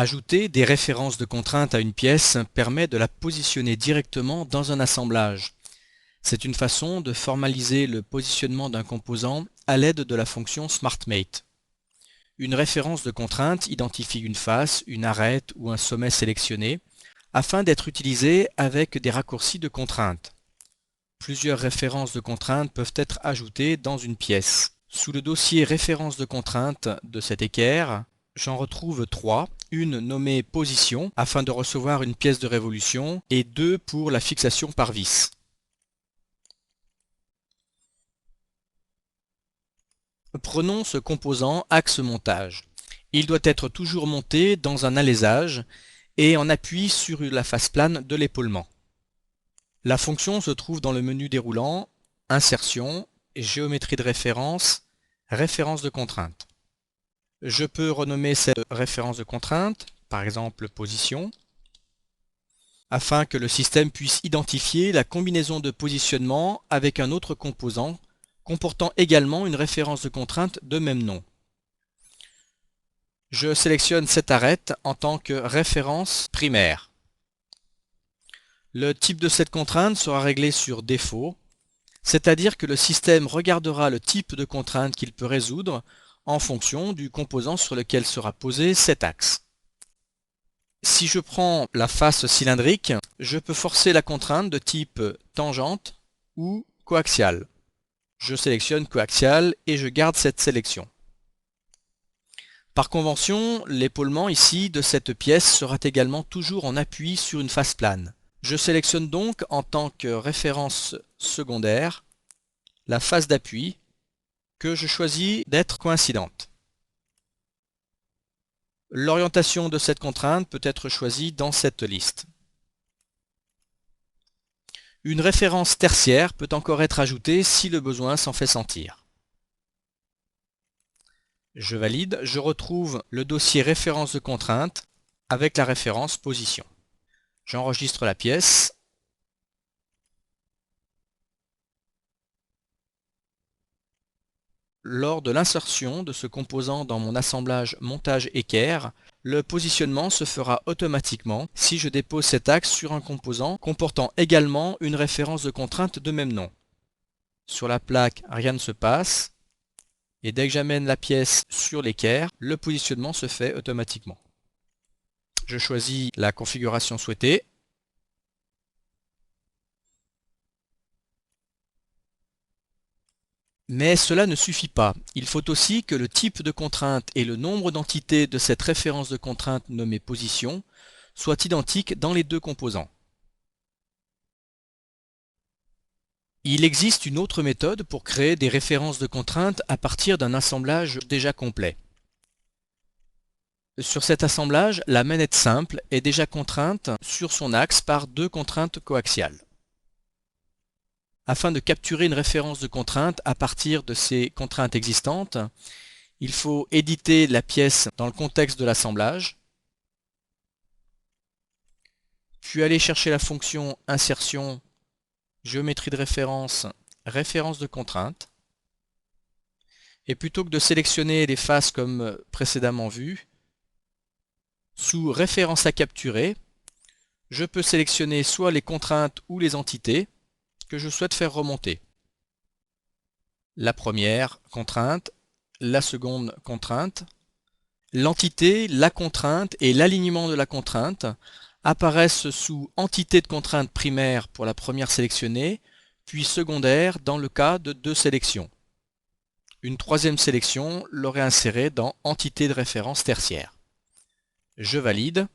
Ajouter des références de contraintes à une pièce permet de la positionner directement dans un assemblage. C'est une façon de formaliser le positionnement d'un composant à l'aide de la fonction SmartMate. Une référence de contrainte identifie une face, une arête ou un sommet sélectionné afin d'être utilisée avec des raccourcis de contrainte. Plusieurs références de contrainte peuvent être ajoutées dans une pièce. Sous le dossier références de contrainte de cet équerre, j'en retrouve 3, une nommée position afin de recevoir une pièce de révolution et 2 pour la fixation par vis. Prenons ce composant axe montage. Il doit être toujours monté dans un alésage et en appui sur la face plane de l'épaulement. La fonction se trouve dans le menu déroulant, Insertion, Géométrie de référence, Référence de contrainte. Je peux renommer cette référence de contrainte, par exemple position, afin que le système puisse identifier la combinaison de positionnement avec un autre composant comportant également une référence de contrainte de même nom. Je sélectionne cette arête en tant que référence primaire. Le type de cette contrainte sera réglé sur défaut, c'est-à-dire que le système regardera le type de contrainte qu'il peut résoudre en fonction du composant sur lequel sera posé cet axe. Si je prends la face cylindrique, je peux forcer la contrainte de type tangente ou coaxiale. Je sélectionne coaxial et je garde cette sélection. Par convention, l'épaulement ici de cette pièce sera également toujours en appui sur une face plane. Je sélectionne donc en tant que référence secondaire la face d'appui que je choisis d'être coïncidente. L'orientation de cette contrainte peut être choisie dans cette liste. Une référence tertiaire peut encore être ajoutée si le besoin s'en fait sentir. Je valide, je retrouve le dossier référence de contrainte avec la référence position. J'enregistre la pièce. Lors de l'insertion de ce composant dans mon assemblage montage équerre, le positionnement se fera automatiquement si je dépose cet axe sur un composant comportant également une référence de contrainte de même nom. Sur la plaque, rien ne se passe, et dès que j'amène la pièce sur l'équerre, le positionnement se fait automatiquement. Je choisis la configuration souhaitée. Mais cela ne suffit pas. Il faut aussi que le type de contrainte et le nombre d'entités de cette référence de contrainte nommée position soient identiques dans les deux composants. Il existe une autre méthode pour créer des références de contrainte à partir d'un assemblage déjà complet. Sur cet assemblage, la manette simple est déjà contrainte sur son axe par deux contraintes coaxiales. Afin de capturer une référence de contrainte à partir de ces contraintes existantes, il faut éditer la pièce dans le contexte de l'assemblage, puis aller chercher la fonction insertion, géométrie de référence, référence de contrainte, et plutôt que de sélectionner les faces comme précédemment vu, sous référence à capturer, je peux sélectionner soit les contraintes ou les entités que je souhaite faire remonter. La première contrainte, la seconde contrainte, l'entité, la contrainte et l'alignement de la contrainte apparaissent sous entité de contrainte primaire pour la première sélectionnée, puis secondaire dans le cas de deux sélections. Une troisième sélection l'aurait insérée dans entité de référence tertiaire. Je valide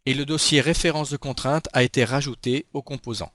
et le dossier référence de contrainte a été rajouté au composant.